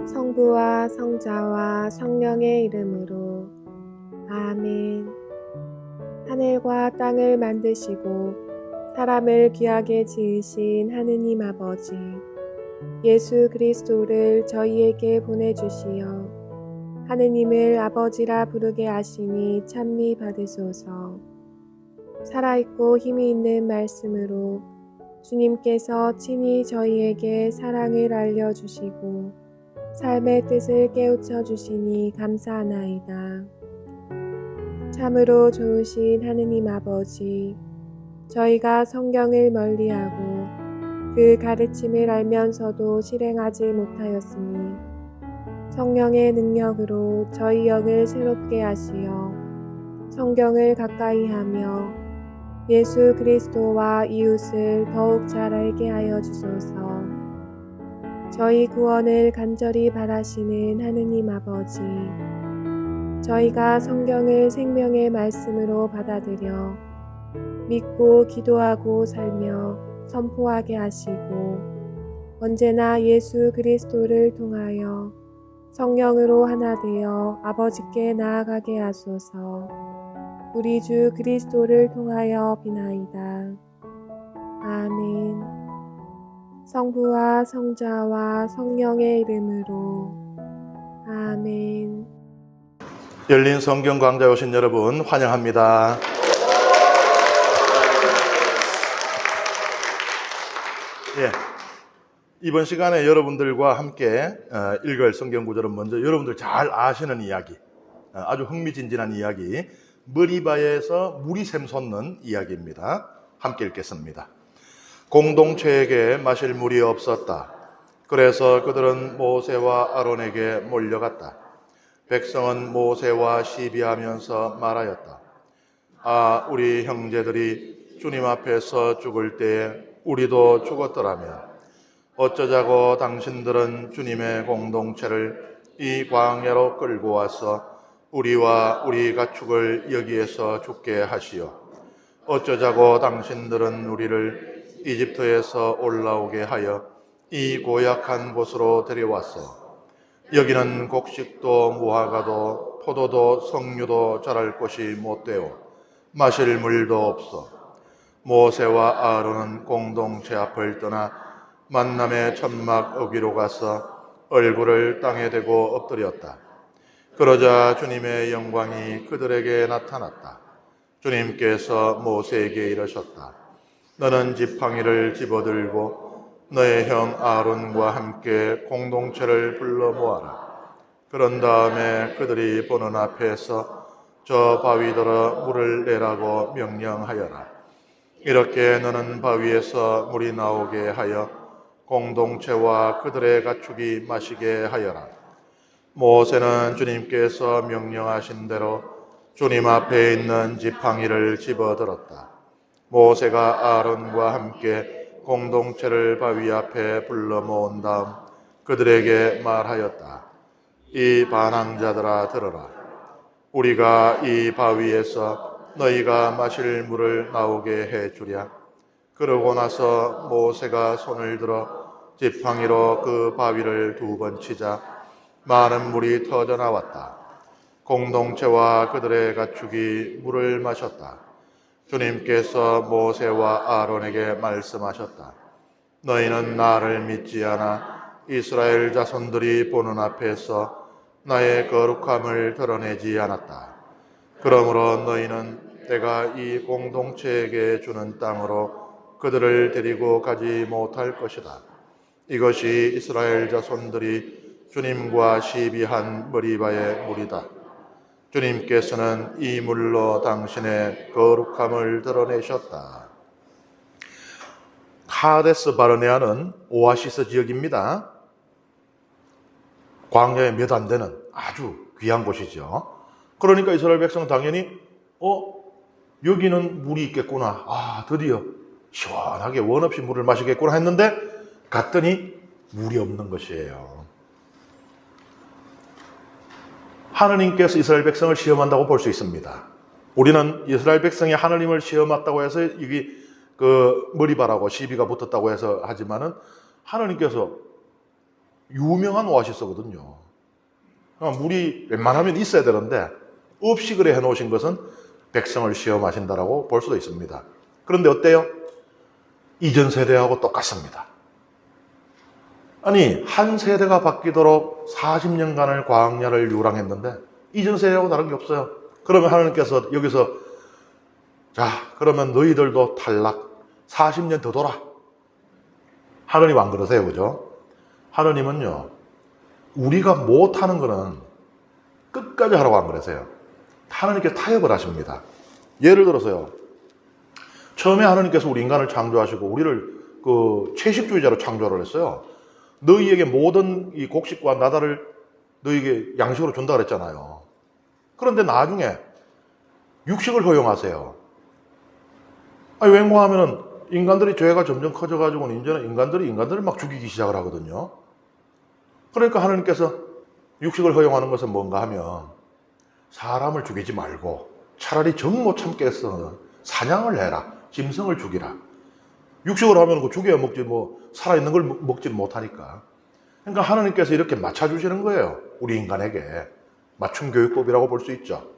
성부와 성자와 성령의 이름으로 아멘. 하늘과 땅을 만드시고 사람을 귀하게 지으신 하느님 아버지, 예수 그리스도를 저희에게 보내주시어 하느님을 아버지라 부르게 하시니 찬미 받으소서. 살아있고 힘이 있는 말씀으로 주님께서 친히 저희에게 사랑을 알려주시고 삶의 뜻을 깨우쳐 주시니 감사하나이다. 참으로 좋으신 하느님 아버지, 저희가 성경을 멀리하고 그 가르침을 알면서도 실행하지 못하였으니 성령의 능력으로 저희 영을 새롭게 하시어 성경을 가까이 하며 예수 그리스도와 이웃을 더욱 잘 알게 하여 주소서. 저희 구원을 간절히 바라시는 하느님 아버지, 저희가 성경을 생명의 말씀으로 받아들여 믿고 기도하고 살며 선포하게 하시고 언제나 예수 그리스도를 통하여 성령으로 하나 되어 아버지께 나아가게 하소서. 우리 주 그리스도를 통하여 비나이다. 아멘. 성부와 성자와 성령의 이름으로 아멘. 열린 성경 강좌에 오신 여러분 환영합니다. 이번 시간에 여러분들과 함께 읽을 성경 구절은 먼저 여러분들 잘 아시는 이야기, 아주 흥미진진한 이야기, 머리바에서 물이 샘솟는 이야기입니다. 함께 읽겠습니다. 공동체에게 마실 물이 없었다. 그래서 그들은 모세와 아론에게 몰려갔다. 백성은 모세와 시비하면서 말하였다. 아, 우리 형제들이 주님 앞에서 죽을 때에 우리도 죽었더라면 어쩌자고 당신들은 주님의 공동체를 이 광야로 끌고 와서 우리와 우리 가축을 여기에서 죽게 하시오. 어쩌자고 당신들은 우리를 이집트에서 올라오게 하여 이 고약한 곳으로 데려왔어. 여기는 곡식도 무화과도 포도도 석류도 자랄 곳이 못되오. 마실 물도 없어. 모세와 아론은 공동체 앞을 떠나 만남의 천막 어귀로 가서 얼굴을 땅에 대고 엎드렸다. 그러자 주님의 영광이 그들에게 나타났다. 주님께서 모세에게 이르셨다. 너는 지팡이를 집어들고 너의 형 아론과 함께 공동체를 불러 모아라. 그런 다음에 그들이 보는 앞에서 저 바위더러 물을 내라고 명령하여라. 이렇게 너는 바위에서 물이 나오게 하여 공동체와 그들의 가축이 마시게 하여라. 모세는 주님께서 명령하신 대로 주님 앞에 있는 지팡이를 집어들었다. 모세가 아론과 함께 공동체를 바위 앞에 불러 모은 다음 그들에게 말하였다. 이 반항자들아 들어라. 우리가 이 바위에서 너희가 마실 물을 나오게 해주랴. 그러고 나서 모세가 손을 들어 지팡이로 그 바위를 2번 치자 많은 물이 터져 나왔다. 공동체와 그들의 가축이 물을 마셨다. 주님께서 모세와 아론에게 말씀하셨다. 너희는 나를 믿지 않아 이스라엘 자손들이 보는 앞에서 나의 거룩함을 드러내지 않았다. 그러므로 너희는 내가 이 공동체에게 주는 땅으로 그들을 데리고 가지 못할 것이다. 이것이 이스라엘 자손들이 주님과 시비한 머리바의 물이다. 주님께서는 이 물로 당신의 거룩함을 드러내셨다. 카데스 바르네아는 오아시스 지역입니다. 광야에 몇 안 되는 아주 귀한 곳이죠. 그러니까 이스라엘 백성은 당연히 여기는 물이 있겠구나. 드디어 시원하게 원 없이 물을 마시겠구나 했는데 갔더니 물이 없는 것이에요. 하느님께서 이스라엘 백성을 시험한다고 볼 수 있습니다. 우리는 이스라엘 백성이 하느님을 시험했다고 해서 이게 머리바라고 시비가 붙었다고 해서 하지만은 하느님께서 유명한 오아시스거든요. 물이 웬만하면 있어야 되는데 없이 그래 해놓으신 것은 백성을 시험하신다라고 볼 수도 있습니다. 그런데 어때요? 이전 세대하고 똑같습니다. 아니, 한 세대가 바뀌도록 40년간을 광야를 유랑했는데 이전 세대하고 다른 게 없어요. 그러면 하나님께서 여기서 자, 그러면 너희들도 탈락 40년 더 돌아. 하나님 안 그러세요, 그죠? 하나님은요, 우리가 못하는 거는 끝까지 하라고 안 그러세요. 하나님께 타협을 하십니다. 예를 들어서요, 처음에 하나님께서 우리 인간을 창조하시고 우리를 채식주의자로 창조를 했어요. 너희에게 모든 이 곡식과 나다를 너희에게 양식으로 준다 그랬잖아요. 그런데 나중에 육식을 허용하세요. 아니, 웬만하면은 인간들이 죄가 점점 커져가지고 이제는 인간들을 막 죽이기 시작을 하거든요. 그러니까 하나님께서 육식을 허용하는 것은 뭔가 하면 사람을 죽이지 말고 차라리 정 못 참겠어는 사냥을 해라. 짐승을 죽이라. 육식을 하면 그 죽여야 먹지 뭐 살아있는 걸 먹지 못하니까. 그러니까 하나님께서 이렇게 맞춰주시는 거예요. 우리 인간에게. 맞춤 교육법이라고 볼 수 있죠.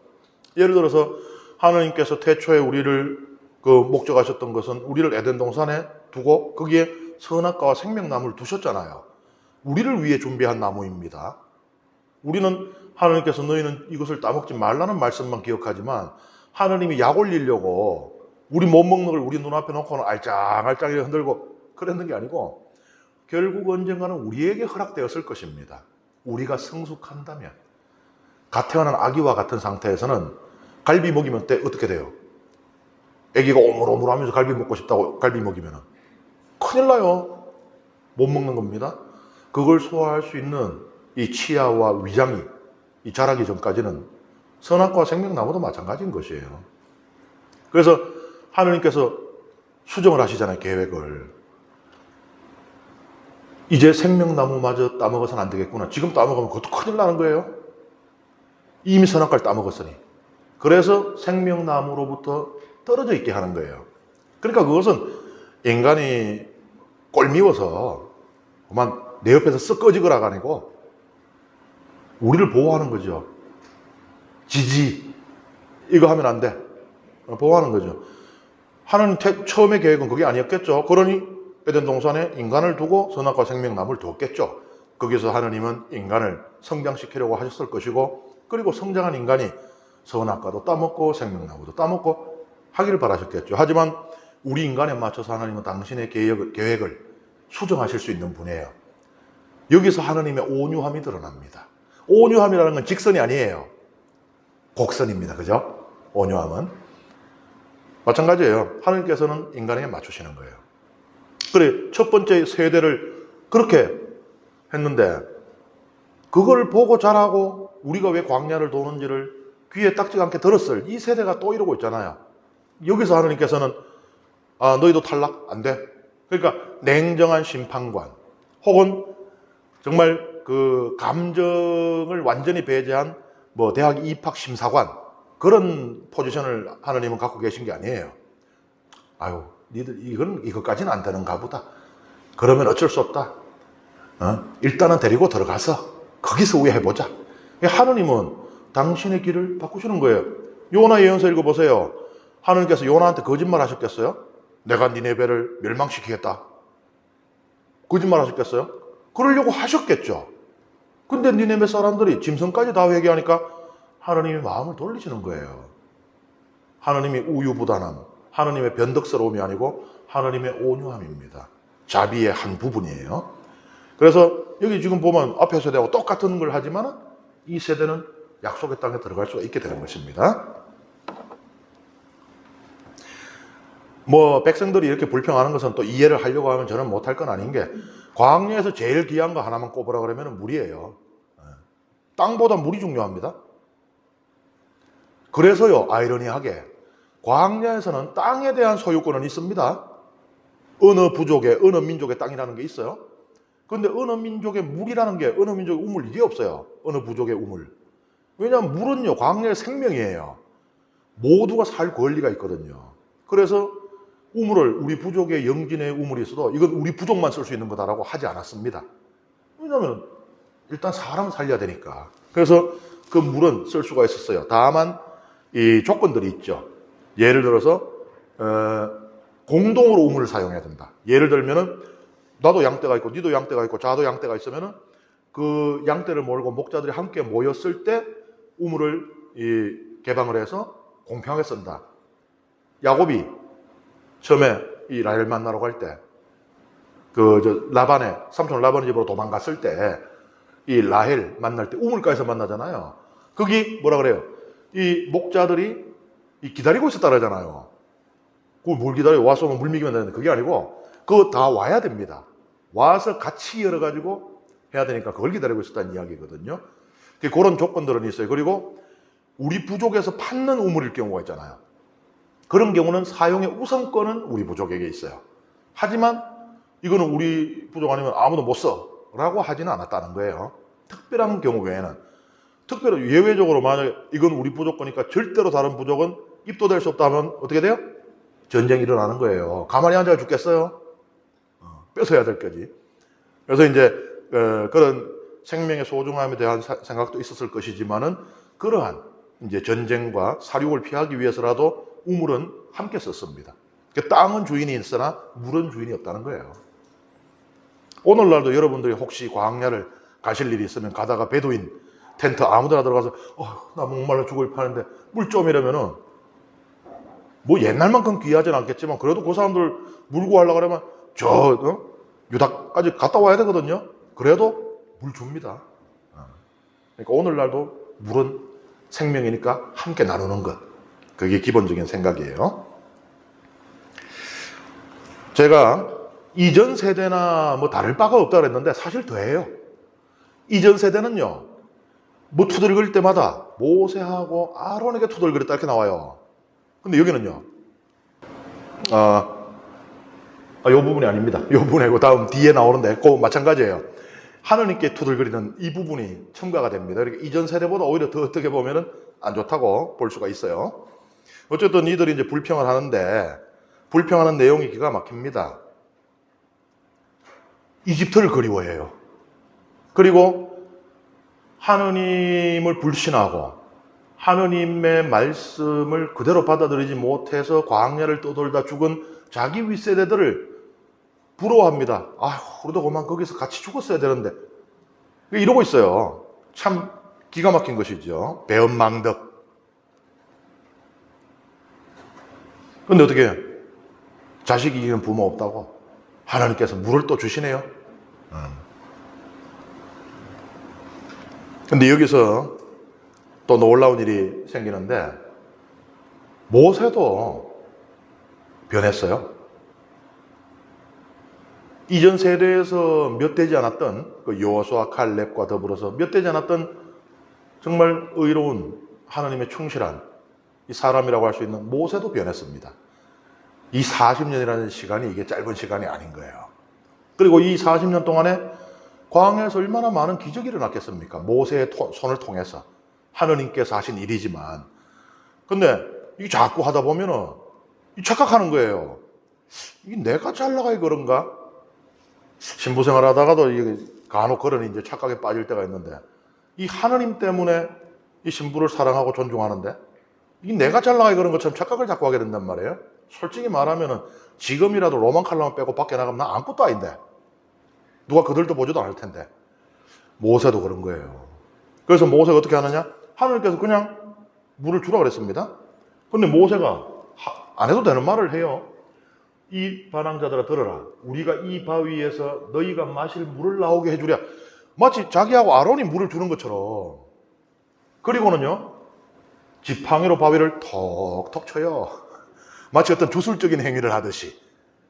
예를 들어서 하나님께서 태초에 우리를 목적하셨던 것은 우리를 에덴 동산에 두고 거기에 선악과와 생명나무를 두셨잖아요. 우리를 위해 준비한 나무입니다. 우리는 하나님께서 너희는 이것을 따먹지 말라는 말씀만 기억하지만 하나님이 약 올리려고 우리 못 먹는 걸 우리 눈앞에 놓고는 알짱알짱 흔들고 그랬는 게 아니고 결국 언젠가는 우리에게 허락되었을 것입니다. 우리가 성숙한다면. 갓 태어난 아기와 같은 상태에서는 갈비 먹이면 어떻게 돼요? 아기가 오물오물하면서 갈비 먹고 싶다고 갈비 먹이면 큰일 나요. 못 먹는 겁니다. 그걸 소화할 수 있는 이 치아와 위장이 이 자라기 전까지는 선악과 생명나무도 마찬가지인 것이에요. 그래서 하나님께서 수정을 하시잖아요. 계획을. 이제 생명나무마저 따먹어서는 안 되겠구나. 지금 따먹으면 그것도 큰일 나는 거예요. 이미 선악과를 따먹었으니. 그래서 생명나무로부터 떨어져 있게 하는 거예요. 그러니까 그것은 인간이 꼴미워서 그만 내 옆에서 쓱 꺼지거라가 아니고 우리를 보호하는 거죠. 지지 이거 하면 안 돼. 보호하는 거죠. 하나님 처음의 계획은 그게 아니었겠죠. 그러니 에덴 동산에 인간을 두고 선악과 생명나무를 두었겠죠. 거기서 하나님은 인간을 성장시키려고 하셨을 것이고 그리고 성장한 인간이 선악과도 따먹고 생명나무도 따먹고 하기를 바라셨겠죠. 하지만 우리 인간에 맞춰서 하나님은 당신의 계획을 수정하실 수 있는 분이에요. 여기서 하나님의 온유함이 드러납니다. 온유함이라는 건 직선이 아니에요. 곡선입니다. 그죠? 온유함은. 마찬가지예요. 하나님께서는 인간에게 맞추시는 거예요. 그래, 첫 번째 세대를 그렇게 했는데 그걸 보고 자라고 우리가 왜 광야를 도는지를 귀에 딱지가 않게 들었을 이 세대가 또 이러고 있잖아요. 여기서 하나님께서는 너희도 탈락? 안 돼. 그러니까 냉정한 심판관 혹은 정말 그 감정을 완전히 배제한 대학 입학 심사관 그런 포지션을 하나님은 갖고 계신 게 아니에요. 아유, 니들 이것까지는 안 되는가 보다. 그러면 어쩔 수 없다. 일단은 데리고 들어가서 거기서 우회해보자. 하나님은 당신의 길을 바꾸시는 거예요. 요나 예언서 읽어보세요. 하나님께서 요나한테 거짓말 하셨겠어요? 내가 니네베를 멸망시키겠다. 거짓말 하셨겠어요? 그러려고 하셨겠죠. 근데 니네베 사람들이 짐승까지 다 회개하니까 하나님이 마음을 돌리시는 거예요. 하나님이 우유부단함, 하나님의 변덕스러움이 아니고 하나님의 온유함입니다. 자비의 한 부분이에요. 그래서 여기 지금 보면 앞에 세대하고 똑같은 걸 하지만 이 세대는 약속의 땅에 들어갈 수가 있게 되는 것입니다. 백성들이 이렇게 불평하는 것은 또 이해를 하려고 하면 저는 못할 건 아닌 게 광야에서 제일 귀한 거 하나만 꼽으라 그러면 물이에요. 땅보다 물이 중요합니다. 그래서요, 아이러니하게 광야에서는 땅에 대한 소유권은 있습니다. 어느 부족의, 어느 민족의 땅이라는 게 있어요. 그런데 어느 민족의 물이라는 게 어느 민족의 우물 이게 없어요. 어느 부족의 우물. 왜냐하면 물은요, 광야의 생명이에요. 모두가 살 권리가 있거든요. 그래서 우물을 우리 부족의 영진의 우물이 있어도 이건 우리 부족만 쓸 수 있는 거다라고 하지 않았습니다. 왜냐하면 일단 사람을 살려야 되니까. 그래서 그 물은 쓸 수가 있었어요. 다만 이 조건들이 있죠. 예를 들어서 공동으로 우물을 사용해야 된다. 예를 들면은 나도 양떼가 있고 니도 양떼가 있고 자도 양떼가 있으면은 그 양떼를 몰고 목자들이 함께 모였을 때 우물을 개방을 해서 공평하게 쓴다. 야곱이 처음에 이 라헬 만나러 갈 때 라반의 삼촌 라반의 집으로 도망갔을 때 이 라헬 만날 때 우물가에서 만나잖아요. 거기 뭐라 그래요? 이 목자들이 기다리고 있었다 그러잖아요. 그걸 뭘 기다려요? 와서 물 먹이면 되는데 그게 아니고 그거 다 와야 됩니다. 와서 같이 열어가지고 해야 되니까 그걸 기다리고 있었다는 이야기거든요. 그런 조건들은 있어요. 그리고 우리 부족에서 받는 우물일 경우가 있잖아요. 그런 경우는 사용의 우선권은 우리 부족에게 있어요. 하지만 이거는 우리 부족 아니면 아무도 못 써 라고 하지는 않았다는 거예요. 특별한 경우 외에는. 특별히 예외적으로 만약에 이건 우리 부족 거니까 절대로 다른 부족은 입도될 수 없다 하면 어떻게 돼요? 전쟁이 일어나는 거예요. 가만히 앉아 죽겠어요? 뺏어야 될 거지. 그래서 이제 그런 생명의 소중함에 대한 생각도 있었을 것이지만은 그러한 이제 전쟁과 사륙을 피하기 위해서라도 우물은 함께 썼습니다. 땅은 주인이 있으나 물은 주인이 없다는 거예요. 오늘날도 여러분들이 혹시 광야를 가실 일이 있으면 가다가 베두인 텐트 아무데나 들어가서 나 목말라 죽을 판인데 물 좀 이러면은 뭐 옛날만큼 귀하지는 않겠지만 그래도 그 사람들 물 구하려고 그러면 유닥까지 갔다 와야 되거든요. 그래도 물 줍니다. 그러니까 오늘날도 물은 생명이니까 함께 나누는 것. 그게 기본적인 생각이에요. 제가 이전 세대나 뭐 다를 바가 없다 그랬는데 사실 더해요. 이전 세대는요, 뭐 투덜거릴 때마다 모세하고 아론에게 투덜거렸다 이렇게 나와요. 근데 여기는요, 요 부분이 아닙니다. 요 부분이고 다음 뒤에 나오는데 그 마찬가지예요. 하느님께 투덜거리는 이 부분이 첨가가 됩니다. 그러니까 이전 세대보다 오히려 더 어떻게 보면은 안 좋다고 볼 수가 있어요. 어쨌든 이들이 이제 불평을 하는데 불평하는 내용이 기가 막힙니다. 이집트를 그리워해요. 그리고 하느님을 불신하고 하느님의 말씀을 그대로 받아들이지 못해서 광야를 떠돌다 죽은 자기 윗세대들을 부러워합니다. 우리도 그만 거기서 같이 죽었어야 되는데. 이러고 있어요. 참 기가 막힌 것이죠. 배은망덕. 근데 어떻게 해요? 자식이 이기는 부모 없다고? 하나님께서 물을 또 주시네요. 근데 여기서 또 놀라운 일이 생기는데 모세도 변했어요. 이전 세대에서 몇 되지 않았던 그 여호수아 칼렙과 더불어서 몇 되지 않았던 정말 의로운 하나님의 충실한 이 사람이라고 할 수 있는 모세도 변했습니다. 이 40년이라는 시간이 이게 짧은 시간이 아닌 거예요. 그리고 이 40년 동안에 광야에서 얼마나 많은 기적이 일어났겠습니까? 모세의 손을 통해서 하느님께서 하신 일이지만 근데 이게 자꾸 하다 보면은 착각하는 거예요. 이게 내가 잘 나가야 그런가? 신부 생활 하다가도 간혹 그런 이제 착각에 빠질 때가 있는데 이 하느님 때문에 이 신부를 사랑하고 존중하는데 이게 내가 잘 나가야 그런 것처럼 착각을 자꾸 하게 된단 말이에요. 솔직히 말하면은 지금이라도 로만 칼라만 빼고 밖에 나가면 나 아무것도 아닌데 누가 그들도 보지도 않을 텐데 모세도 그런 거예요. 그래서 모세가 어떻게 하느냐? 하느님께서 그냥 물을 주라 그랬습니다. 근데 모세가 안 해도 되는 말을 해요. 이 반항자들아 들어라. 우리가 이 바위에서 너희가 마실 물을 나오게 해주랴. 마치 자기하고 아론이 물을 주는 것처럼. 그리고는요, 지팡이로 바위를 톡톡 쳐요. 마치 어떤 주술적인 행위를 하듯이.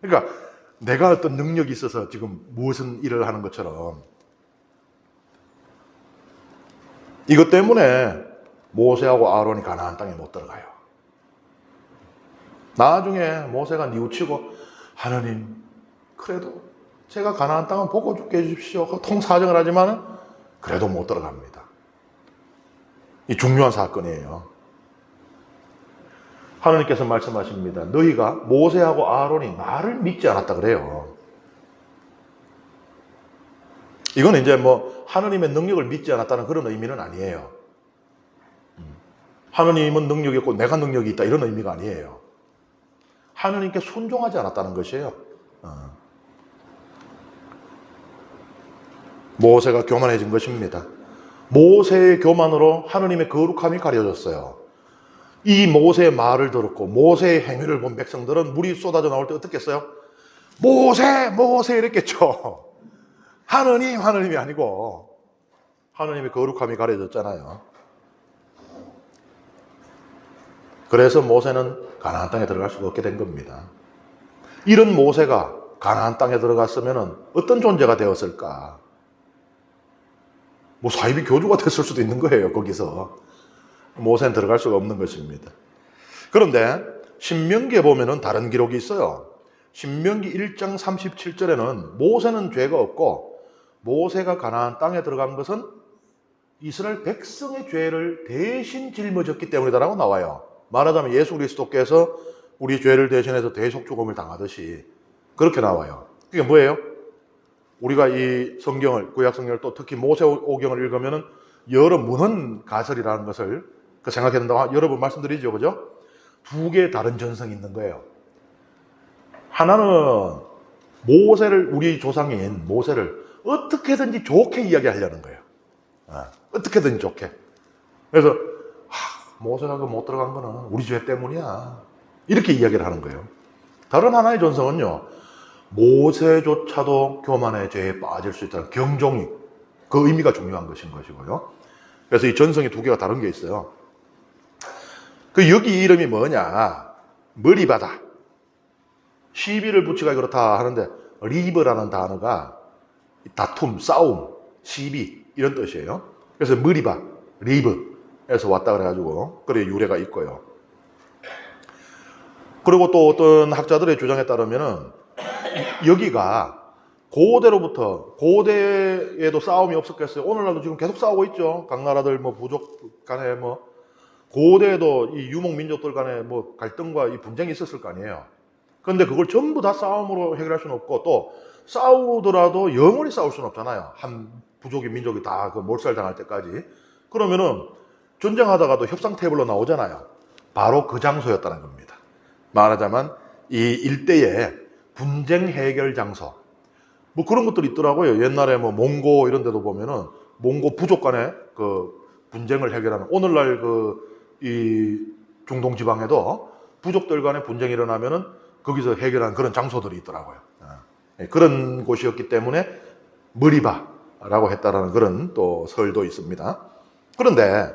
그러니까 내가 어떤 능력이 있어서 지금 무슨 일을 하는 것처럼. 이것 때문에 모세하고 아론이 가나안 땅에 못 들어가요. 나중에 모세가 뉘우치고 하느님 그래도 제가 가나안 땅은 보고 죽게 해주십시오. 통사정을 하지만 그래도 못 들어갑니다. 이 중요한 사건이에요. 하느님께서 말씀하십니다. 너희가 모세하고 아론이 나를 믿지 않았다 그래요. 이건 이제 뭐 하느님의 능력을 믿지 않았다는 그런 의미는 아니에요. 하느님은 능력이 있고 내가 능력이 있다 이런 의미가 아니에요. 하느님께 순종하지 않았다는 것이에요. 모세가 교만해진 것입니다. 모세의 교만으로 하느님의 거룩함이 가려졌어요. 이 모세의 말을 들었고 모세의 행위를 본 백성들은 물이 쏟아져 나올 때 어떻게 했어요? 모세 모세 이랬겠죠. 하느님이 아니고 하느님의 거룩함이 가려졌잖아요. 그래서 모세는 가나안 땅에 들어갈 수가 없게 된 겁니다. 이런 모세가 가나안 땅에 들어갔으면 어떤 존재가 되었을까? 뭐 사이비 교주가 됐을 수도 있는 거예요. 거기서 모세는 들어갈 수가 없는 것입니다. 그런데 신명기에 보면은 다른 기록이 있어요. 신명기 1장 37절에는 모세는 죄가 없고 모세가 가나안 땅에 들어간 것은 이스라엘 백성의 죄를 대신 짊어졌기 때문이다라고 나와요. 말하자면 예수 그리스도께서 우리 죄를 대신해서 대속 죽음을 당하듯이 그렇게 나와요. 그게 뭐예요? 우리가 이 성경을, 구약 성경을 또 특히 모세오경을 읽으면은 여러 문헌 가설이라는 것을 생각해야 된다고 여러 번 말씀드리죠. 그죠? 두 개의 다른 전성이 있는 거예요. 하나는 모세를, 우리 조상인 모세를 어떻게든지 좋게 이야기하려는 거예요. 어떻게든지 좋게. 그래서 모세가 못 들어간 거는 우리 죄 때문이야. 이렇게 이야기를 하는 거예요. 다른 하나의 전성은요. 모세조차도 교만의 죄에 빠질 수 있다는 경종이, 그 의미가 중요한 것인 것이고요. 그래서 이 전성이 두 개가 다른 게 있어요. 그 여기 이름이 뭐냐? 머리바다. 시비를 붙이가 그렇다 하는데 리브라는 단어가 다툼, 싸움, 시비 이런 뜻이에요. 그래서 머리바, 리브에서 왔다 그래가지고 그래 유래가 있고요. 그리고 또 어떤 학자들의 주장에 따르면은 여기가 고대로부터, 고대에도 싸움이 없었겠어요. 오늘날도 지금 계속 싸우고 있죠. 각 나라들 뭐 부족 간에 뭐 고대에도 이 유목민족들 간에 뭐 갈등과 이 분쟁이 있었을 거 아니에요. 그런데 그걸 전부 다 싸움으로 해결할 수는 없고 또 싸우더라도 영원히 싸울 수는 없잖아요. 한 부족의 민족이 다 그 몰살당할 때까지. 그러면은 전쟁하다가도 협상 테이블로 나오잖아요. 바로 그 장소였다는 겁니다. 말하자면 이 일대의 분쟁 해결 장소. 뭐 그런 것들이 있더라고요. 옛날에 뭐 몽고 이런 데도 보면은 몽고 부족 간에 그 분쟁을 해결하는, 오늘날 이 중동 지방에도 부족들 간에 분쟁이 일어나면은 거기서 해결하는 그런 장소들이 있더라고요. 그런 곳이었기 때문에 머리바라고 했다라는 그런 또 설도 있습니다. 그런데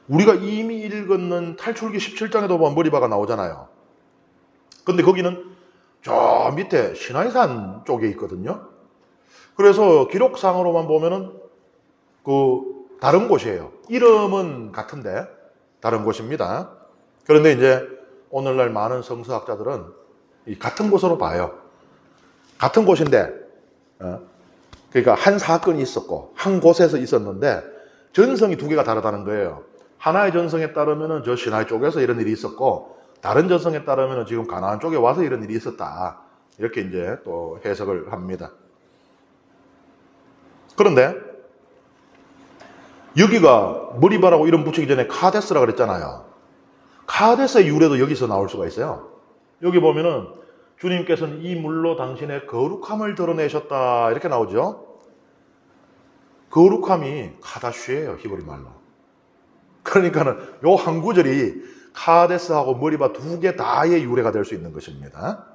우리가 이미 읽었는 탈출기 17장에도 보면 머리바가 나오잖아요. 근데 거기는 저 밑에 시나이산 쪽에 있거든요. 그래서 기록상으로만 보면은 다른 곳이에요. 이름은 같은데 다른 곳입니다. 그런데 이제 오늘날 많은 성서학자들은 이 같은 곳으로 봐요. 같은 곳인데, 그러니까 한 사건이 있었고 한 곳에서 있었는데 전성이 두 개가 다르다는 거예요. 하나의 전성에 따르면은 저 시나이 쪽에서 이런 일이 있었고 다른 전성에 따르면은 지금 가나안 쪽에 와서 이런 일이 있었다. 이렇게 이제 또 해석을 합니다. 그런데 여기가 머리바라고 이름 붙이기 전에 카데스라 그랬잖아요. 카데스의 유래도 여기서 나올 수가 있어요. 여기 보면은 주님께서는 이 물로 당신의 거룩함을 드러내셨다 이렇게 나오죠. 거룩함이 카다슈예요, 히브리 말로. 그러니까는 요 한 구절이 카데스하고 머리바 두 개 다의 유래가 될 수 있는 것입니다.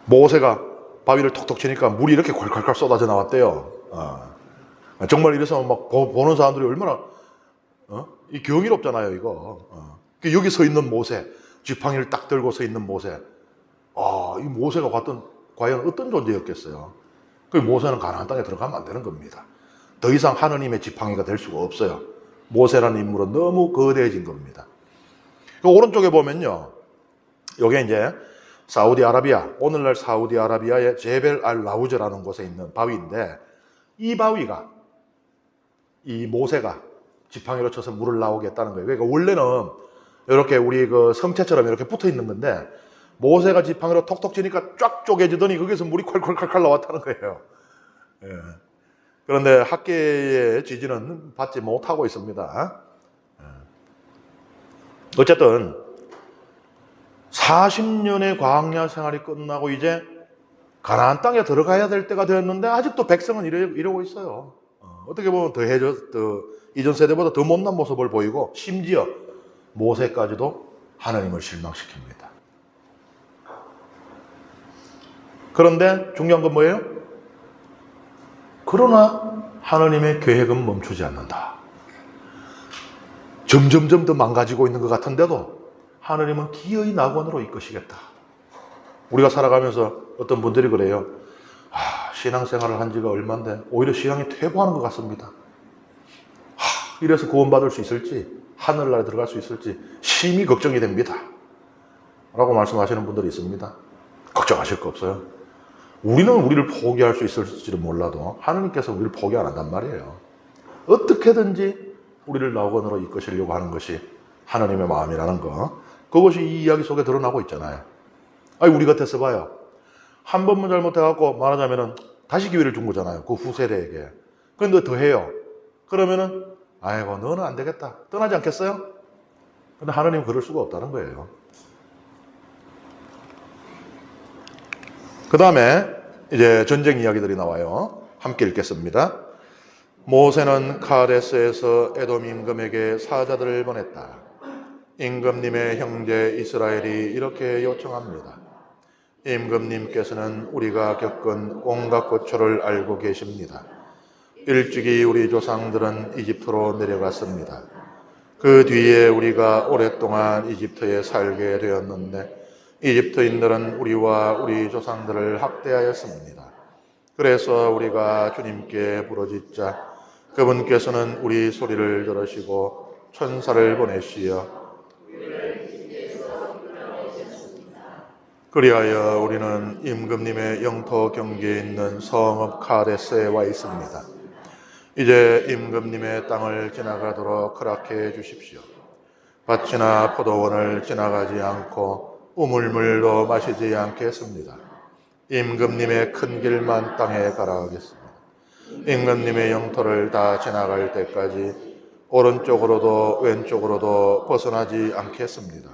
모세가 바위를 톡톡 치니까 물이 이렇게 콸콸콸 쏟아져 나왔대요. 정말 이래서 막 보는 사람들이 얼마나 이 경이롭잖아요, 이거. 여기 서 있는 모세, 지팡이를 딱 들고 서 있는 모세. 이 모세가 과연 어떤 존재였겠어요? 그 모세는 가나안 땅에 들어가면 안 되는 겁니다. 더 이상 하느님의 지팡이가 될 수가 없어요. 모세라는 인물은 너무 거대해진 겁니다. 그 오른쪽에 보면요, 요게 이제 사우디아라비아, 오늘날 사우디아라비아의 제벨 알 라우즈라는 곳에 있는 바위인데, 이 바위가 이 모세가 지팡이로 쳐서 물을 나오게 했다는 거예요. 그러니까 원래는 이렇게 우리 그 성체처럼 이렇게 붙어 있는 건데 모세가 지팡이로 톡톡 치니까 쫙 쪼개지더니 거기서 물이 콸콸콸콸 나왔다는 거예요. 예. 그런데 학계의 지지는 받지 못하고 있습니다. 어쨌든 40년의 광야 생활이 끝나고 이제 가나안 땅에 들어가야 될 때가 되었는데 아직도 백성은 이러고 있어요. 어떻게 보면 더 이전 세대보다 더 못난 모습을 보이고 심지어 모세까지도 하나님을 실망시킵니다. 그런데 중요한 건 뭐예요? 그러나 하나님의 계획은 멈추지 않는다. 점점점 더 망가지고 있는 것 같은데도 하나님은 기어이 낙원으로 이끄시겠다. 우리가 살아가면서 어떤 분들이 그래요. 신앙생활을 한 지가 얼마인데 오히려 신앙이 퇴보하는 것 같습니다. 이래서 구원받을 수 있을지, 하늘나라에 들어갈 수 있을지 심히 걱정이 됩니다. 라고 말씀하시는 분들이 있습니다. 걱정하실 거 없어요. 우리는 우리를 포기할 수 있을지도 몰라도 하나님께서 우리를 포기 안 한단 말이에요. 어떻게든지 우리를 낙원으로 이끄시려고 하는 것이 하나님의 마음이라는 거. 그것이 이 이야기 속에 드러나고 있잖아요. 우리 같아서 봐요. 한 번만 잘못해갖고 말하자면은 다시 기회를 준 거잖아요. 그 후세대에게. 그런데 더 해요. 그러면은 아이고 너는 안 되겠다. 떠나지 않겠어요? 근데 하나님은 그럴 수가 없다는 거예요. 그 다음에 이제 전쟁 이야기들이 나와요. 함께 읽겠습니다. 모세는 카데스에서 에돔 임금에게 사자들을 보냈다. 임금님의 형제 이스라엘이 이렇게 요청합니다. 임금님께서는 우리가 겪은 온갖 고초를 알고 계십니다. 일찍이 우리 조상들은 이집트로 내려갔습니다. 그 뒤에 우리가 오랫동안 이집트에 살게 되었는데 이집트인들은 우리와 우리 조상들을 학대하였습니다. 그래서 우리가 주님께 부르짖자 그분께서는 우리 소리를 들으시고 천사를 보내시어 그리하여 우리는 임금님의 영토 경계에 있는 성읍 카데스에 와 있습니다. 이제 임금님의 땅을 지나가도록 허락해 주십시오. 밭이나 포도원을 지나가지 않고 우물물도 마시지 않겠습니다. 임금님의 큰 길만 땅에 가라하겠습니다. 임금님의 영토를 다 지나갈 때까지 오른쪽으로도 왼쪽으로도 벗어나지 않겠습니다.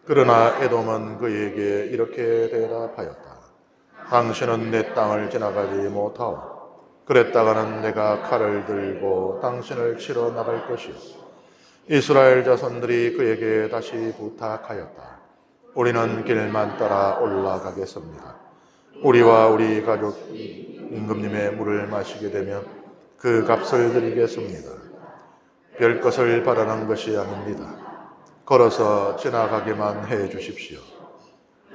그러나 에돔은 그에게 이렇게 대답하였다. 당신은 내 땅을 지나가지 못하오. 그랬다가는 내가 칼을 들고 당신을 치러 나갈 것이오. 이스라엘 자손들이 그에게 다시 부탁하였다. 우리는 길만 따라 올라가겠습니다. 우리와 우리 가족이 임금님의 물을 마시게 되면 그 값을 드리겠습니다. 별 것을 바라는 것이 아닙니다. 걸어서 지나가게만 해 주십시오.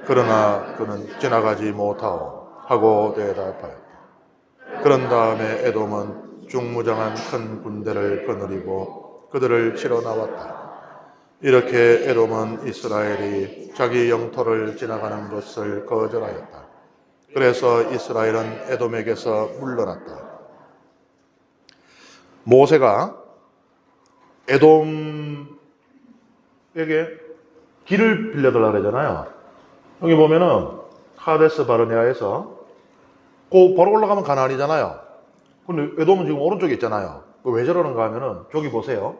그러나 그는 지나가지 못하오 하고 대답하였다. 그런 다음에 에돔은 중무장한 큰 군대를 거느리고 그들을 치러 나왔다. 이렇게 에돔은 이스라엘이 자기 영토를 지나가는 것을 거절하였다. 그래서 이스라엘은 에돔에게서 물러났다. 모세가 에돔에게 길을 빌려달라고 그러잖아요. 여기 보면은 카데스 바르네아에서 바로 올라가면 가나안이잖아요. 근데 에돔은 지금 오른쪽에 있잖아요. 왜 저러는가 하면은 저기 보세요.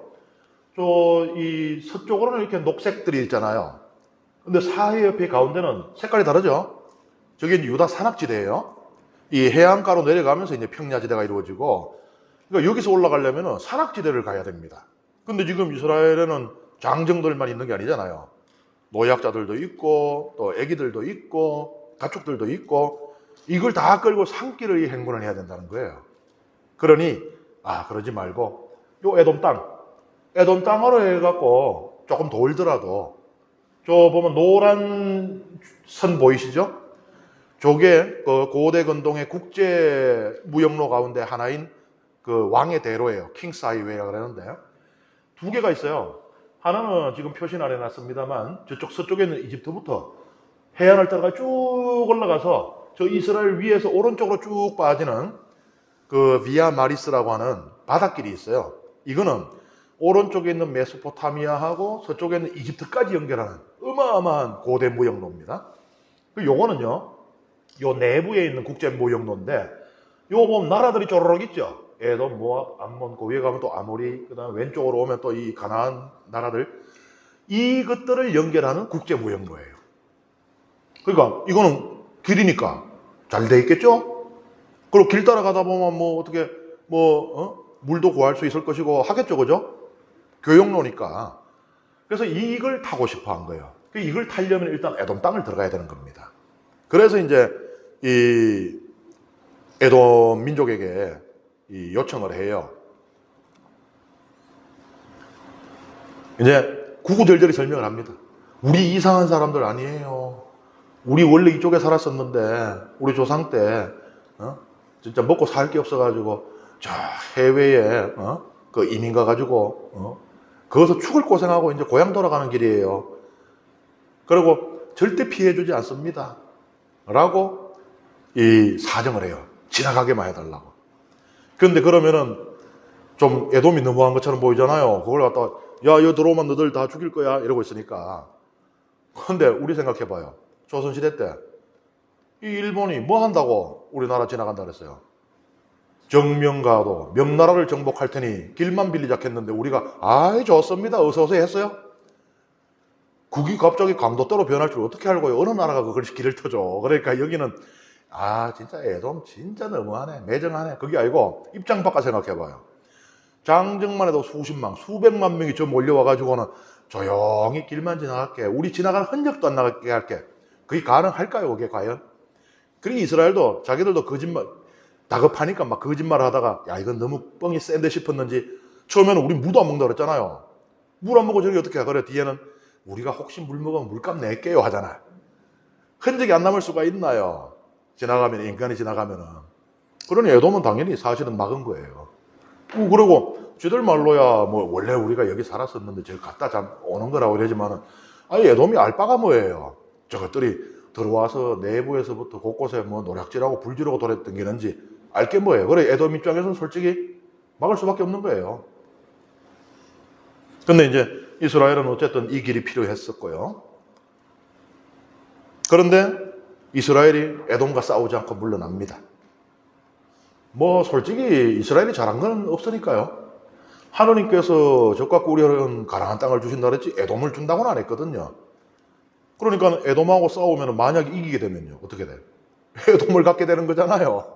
이 서쪽으로는 이렇게 녹색들이 있잖아요. 근데 사해 옆에 가운데는 색깔이 다르죠? 저게 유다 산악지대예요. 이 해안가로 내려가면서 이제 평야지대가 이루어지고, 그러니까 여기서 올라가려면 산악지대를 가야 됩니다. 근데 지금 이스라엘에는 장정들만 있는 게 아니잖아요. 노약자들도 있고, 또 애기들도 있고, 가축들도 있고, 이걸 다 끌고 산길을 이 행군을 해야 된다는 거예요. 그러니, 그러지 말고, 요 에돔 땅으로 해갖고 조금 돌더라도, 저 보면 노란 선 보이시죠? 저게 그 고대 근동의 국제 무역로 가운데 하나인 그 왕의 대로예요. 킹스 하이웨이라고 그러는데 두 개가 있어요. 하나는 지금 표시는 안 해놨습니다만 저쪽 서쪽에 있는 이집트부터 해안을 따라가 쭉 올라가서 저 이스라엘 위에서 오른쪽으로 쭉 빠지는 그 비아 마리스라고 하는 바닷길이 있어요. 이거는 오른쪽에 있는 메소포타미아하고 서쪽에 있는 이집트까지 연결하는 어마어마한 고대 무역로입니다. 요거는요, 요 내부에 있는 국제 무역로인데, 요거 보면 나라들이 쪼르륵 있죠. 에돔, 모압, 암몬, 그 위에 가면 또 아모리, 그 다음에 왼쪽으로 오면 또 이 가나안 나라들, 이것들을 연결하는 국제 무역로예요. 그러니까 이거는 길이니까 잘 돼 있겠죠? 그리고 길 따라가다 보면 뭐 어떻게 물도 구할 수 있을 것이고 하겠죠, 그죠? 교역로니까. 그래서 이걸 타고 싶어 한 거예요. 이걸 타려면 일단 에돔 땅을 들어가야 되는 겁니다. 그래서 이제 이 에돔 민족에게 이 요청을 해요. 이제 구구절절히 설명을 합니다. 우리 이상한 사람들 아니에요. 우리 원래 이쪽에 살았었는데 우리 조상 때 진짜 먹고 살 게 없어가지고 저 해외에 그 이민 가가지고 거기서 죽을 고생하고 이제 고향 돌아가는 길이에요. 그리고 절대 피해주지 않습니다. 라고 이 사정을 해요. 지나가게만 해달라고. 그런데 그러면은 좀 에돔이 너무한 것처럼 보이잖아요. 그걸 갖다가 야, 여기 들어오면 너들 다 죽일 거야 이러고 있으니까. 근데 우리 생각해봐요. 조선시대 때 이 일본이 뭐 한다고 우리나라 지나간다 그랬어요. 정명가도 명나라를 정복할 테니 길만 빌리자 했는데 우리가 아이 좋습니다 어서오세요 했어요. 그게 갑자기 강도대로 변할 줄 어떻게 알고요. 어느 나라가 그걸 길을 터줘. 그러니까 여기는 진짜 에돔 진짜 너무하네, 매정하네. 그게 아니고 입장 바꿔 생각해봐요. 장정만 해도 수십만 수백만 명이 저 몰려와가지고는 조용히 길만 지나갈게, 우리 지나간 흔적도 안 나게 할게. 그게 가능할까요 그게 과연? 그리고 이스라엘도 자기들도 거짓말 다급하니까 막 거짓말을 하다가 야 이건 너무 뻥이 센데 싶었는지 처음에는 우리 물도 안 먹는다 그랬잖아요. 물 안 먹고 저기 어떻게 해. 그래 뒤에는 우리가 혹시 물 먹으면 물값 낼게요 하잖아. 흔적이 안 남을 수가 있나요? 지나가면, 인간이 지나가면은. 그러니 에돔은 당연히 사실은 막은 거예요. 그리고 쥐들 말로야 뭐 원래 우리가 여기 살았었는데 저기 갔다 오는 거라고 이러지만은 에돔이 알 바가 뭐예요. 저것들이 들어와서 내부에서부터 곳곳에 뭐 노략질하고 불지르고 돌아다니는지 알 게 뭐예요. 그래 에돔 입장에서는 솔직히 막을 수밖에 없는 거예요. 근데 이제 이스라엘은 어쨌든 이 길이 필요했었고요. 그런데 이스라엘이 에돔과 싸우지 않고 물러납니다. 뭐 솔직히 이스라엘이 잘한 건 없으니까요. 하느님께서 적과 우리는 가나안 땅을 주신다 그랬지 에돔을 준다고는 안 했거든요. 그러니까 에돔하고 싸우면 만약에 이기게 되면요 어떻게 돼요? 에돔을 갖게 되는 거잖아요.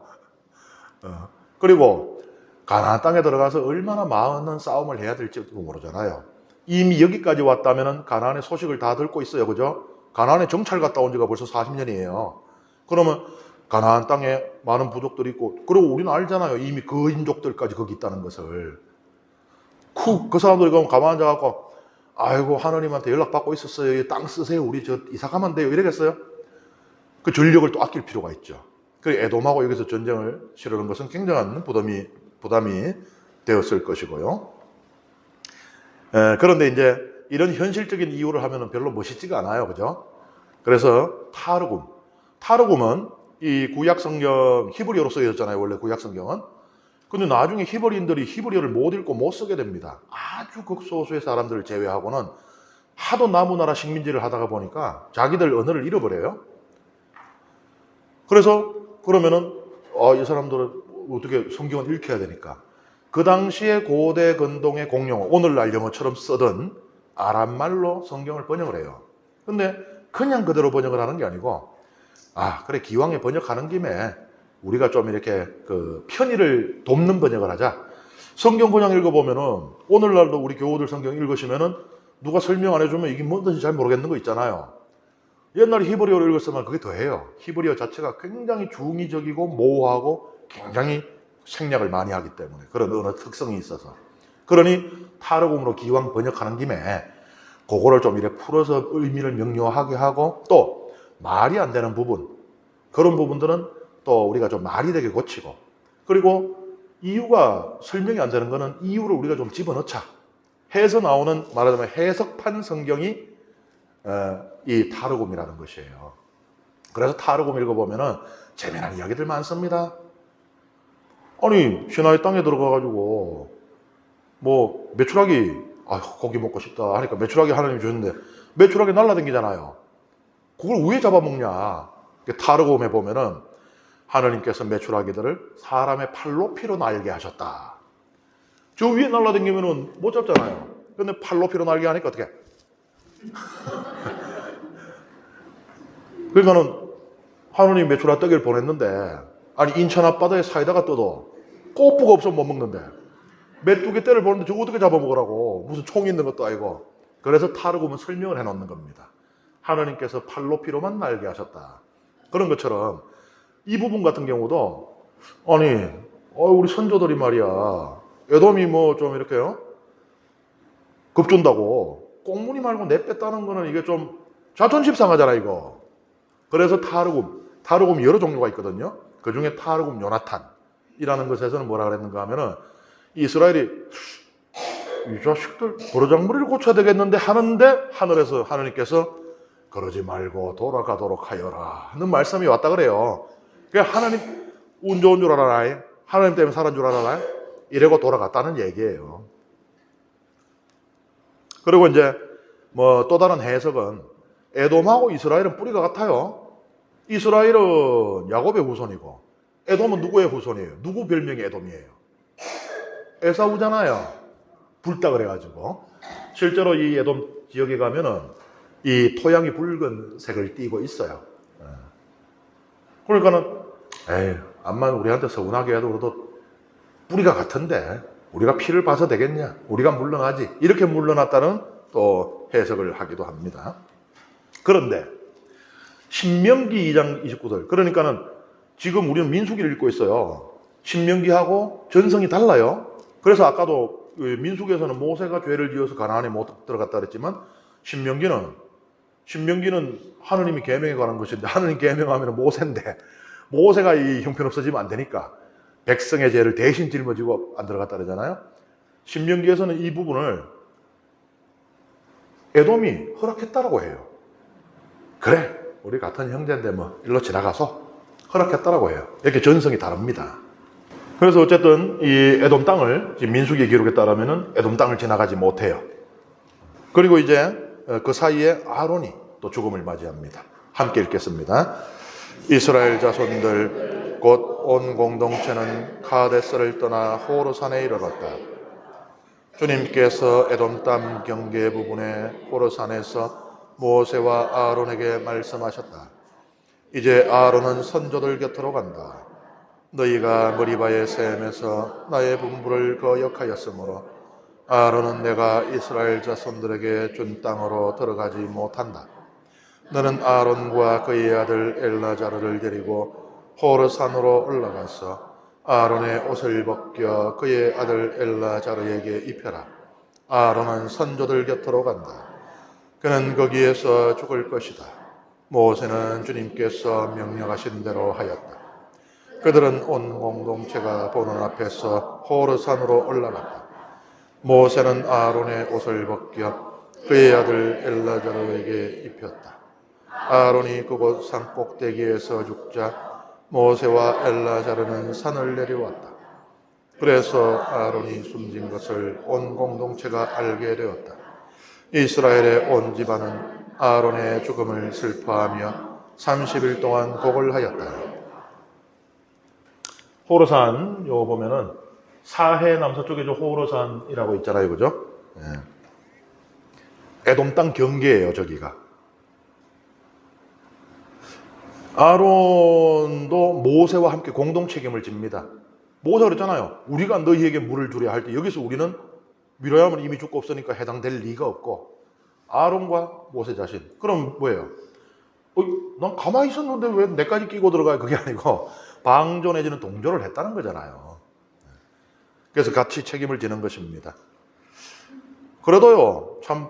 그리고 가나안 땅에 들어가서 얼마나 많은 싸움을 해야 될지도 모르잖아요. 이미 여기까지 왔다면 가나안의 소식을 다 듣고 있어요, 그죠? 가나안에 정찰 갔다 온 지가 벌써 40년이에요. 그러면 가나안 땅에 많은 부족들이 있고, 그리고 우리는 알잖아요. 이미 그 인족들까지 거기 있다는 것을. 그 사람들이 그럼 가만 앉아갖고, 아이고, 하느님한테 연락받고 있었어요. 땅 쓰세요. 우리 이사 가면 돼요. 이러겠어요? 그 전력을 또 아낄 필요가 있죠. 그리고 에돔하고 여기서 전쟁을 치르는 것은 굉장한 부담이 되었을 것이고요. 그런데 이제 이런 현실적인 이유를 하면은 별로 멋있지가 않아요. 그죠? 그래서 타르굼은 이 구약 성경 히브리어로 쓰여졌잖아요. 원래 구약 성경은. 근데 나중에 히브리인들이 히브리어를 못 읽고 못 쓰게 됩니다. 아주 극소수의 사람들을 제외하고는 하도 나무나라 식민지를 하다가 보니까 자기들 언어를 잃어버려요. 그래서 그러면은 이 사람들은 어떻게 성경을 읽혀야 되니까 그 당시에 고대 근동의 공용어, 오늘날 영어처럼 쓰던 아람말로 성경을 번역을 해요. 근데 그냥 그대로 번역을 하는 게 아니고 그래 기왕에 번역하는 김에 우리가 좀 이렇게 그 편의를 돕는 번역을 하자. 성경 그냥 읽어보면은 오늘날도 우리 교우들 성경 읽으시면은 누가 설명 안 해주면 이게 뭔지 잘 모르겠는 거 있잖아요. 옛날에 히브리어를 읽었으면 그게 더해요. 히브리어 자체가 굉장히 중의적이고 모호하고 굉장히 생략을 많이 하기 때문에 그런 언어 특성이 있어서. 그러니 타르굼으로 기왕 번역하는 김에 그거를 좀 이렇게 풀어서 의미를 명료하게 하고 또 말이 안 되는 부분, 그런 부분들은 또 우리가 좀 말이 되게 고치고, 그리고 이유가 설명이 안 되는 거는 이유를 우리가 좀 집어넣자 해서 나오는, 말하자면 해석판 성경이 이 타르굼이라는 것이에요. 그래서 타르굼 읽어보면은 재미난 이야기들 많습니다. 아니 시나이 땅에 들어가가지고 뭐 메추라기 고기 먹고 싶다 하니까 메추라기 하나님이 주셨는데 매출하게 날라다니잖아요. 그걸 왜 잡아먹냐? 타르곰에 보면은 하나님께서 메추라기들을 사람의 팔로 피로 날게 하셨다. 저 위에 날라다니면은 못 잡잖아요. 근데 팔로 피로 날게 하니까 어떻게? 그러니까는 하나님이 메추라 떡을 보냈는데, 아니 인천 앞바다에 사이다가 떠도 꼬부가 없으면 못 먹는데 메뚜기 떼를 보는데 저거 어떻게 잡아먹으라고. 무슨 총 있는 것도 아니고. 그래서 타르곰은 설명을 해놓는 겁니다. 하나님께서 팔로 피로만 날게 하셨다. 그런 것처럼 이 부분 같은 경우도 아니 우리 선조들이 말이야 에돔이 뭐 좀 이렇게요 급준다고 꽁무니 말고 내뺐다는 거는 이게 좀 자존심 상하잖아 이거. 그래서 타르곰 여러 종류가 있거든요. 그 중에 타르곰 요나탄이라는 것에서는 뭐라 그랬는가 하면은 이스라엘이 이 자식들 버르장머리를 고쳐야 되겠는데 하는데 하늘에서 하나님께서 그러지 말고 돌아가도록 하여라 하는 말씀이 왔다 그래요. 그러니까 하나님 운 좋은 줄 알아라. 하나님 때문에 살은 줄 알아라. 이래고 돌아갔다는 얘기예요. 그리고 이제 뭐 또 다른 해석은 에돔하고 이스라엘은 뿌리가 같아요. 이스라엘은 야곱의 후손이고 에돔은 누구의 후손이에요? 누구 별명이 에돔이에요? 에사우잖아요. 붉다 그래가지고. 실제로 이 에돔 지역에 가면은 이 토양이 붉은색을 띠고 있어요. 그러니까는 암만 우리한테 서운하게 해도 그래도 뿌리가 같은데 우리가 피를 봐서 되겠냐? 우리가 물러나지. 이렇게 물러났다는 또 해석을 하기도 합니다. 그런데 신명기 2장 29절 그러니까는 지금 우리는 민수기를 읽고 있어요. 신명기하고 전성이 달라요. 그래서 아까도 민수기에서는 모세가 죄를 지어서 가나안에 못 들어갔다 그랬지만 신명기는 하느님이 계명에 관한 것인데 하느님 계명하면 모세인데 모세가 이 형편없어지면 안 되니까 백성의 죄를 대신 짊어지고 안 들어갔다 그러잖아요. 신명기에서는 이 부분을 에돔이 허락했다라고 해요. 그래 우리 같은 형제인데 뭐 일로 지나가서 허락했다라고 해요. 이렇게 전성이 다릅니다. 그래서 어쨌든 이 에돔 땅을 지금 민수기 기록에 따르면은 에돔 땅을 지나가지 못해요. 그리고 이제 그 사이에 아론이 또 죽음을 맞이합니다. 함께 읽겠습니다. 이스라엘 자손들 곧 온 공동체는 카데스를 떠나 호르산에 이르렀다. 주님께서 에돔 땅 경계 부분에 호르산에서 모세와 아론에게 말씀하셨다. 이제 아론은 선조들 곁으로 간다. 너희가 머리바의 샘에서 나의 분부를 거역하였으므로 아론은 내가 이스라엘 자손들에게 준 땅으로 들어가지 못한다. 너는 아론과 그의 아들 엘라자르를 데리고 호르산으로 올라가서 아론의 옷을 벗겨 그의 아들 엘라자르에게 입혀라. 아론은 선조들 곁으로 간다. 그는 거기에서 죽을 것이다. 모세는 주님께서 명령하신 대로 하였다. 그들은 온 공동체가 보는 앞에서 호르산으로 올라갔다. 모세는 아론의 옷을 벗겨 그의 아들 엘라자르에게 입혔다. 아론이 그곳 산 꼭대기에서 죽자 모세와 엘라자르는 산을 내려왔다. 그래서 아론이 숨진 것을 온 공동체가 알게 되었다. 이스라엘의 온 집안은 아론의 죽음을 슬퍼하며 30일 동안 곡을 하였다. 호르산 요 보면은 사해 남서쪽에 저 호르산이라고 있잖아요, 그죠? 에돔 땅 경계예요, 저기가. 아론도 모세와 함께 공동 책임을 집니다. 모세가 그랬잖아요. 우리가 너희에게 물을 주려 할 때 여기서 우리는 미리암은 이미 죽고 없으니까 해당될 리가 없고 아론과 모세 자신. 그럼 뭐예요? 난 가만히 있었는데 왜 내까지 끼고 들어가요? 그게 아니고 방조 내지는 동조를 했다는 거잖아요. 그래서 같이 책임을 지는 것입니다. 그래도요, 참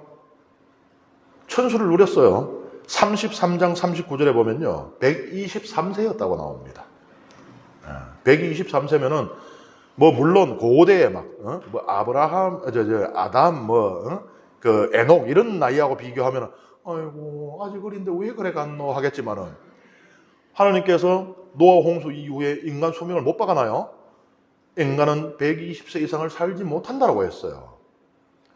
천수를 누렸어요. 33장 39절에 보면요, 123세였다고 나옵니다. 123세면은 뭐 물론 고대에 뭐 아브라함, 아담, 그 에녹 이런 나이하고 비교하면 아이고 아직 어린데 왜 그래 갔노 하겠지만은 하나님께서 노아 홍수 이후에 인간 수명을 못 박아놔요. 인간은 120세 이상을 살지 못한다라고 했어요.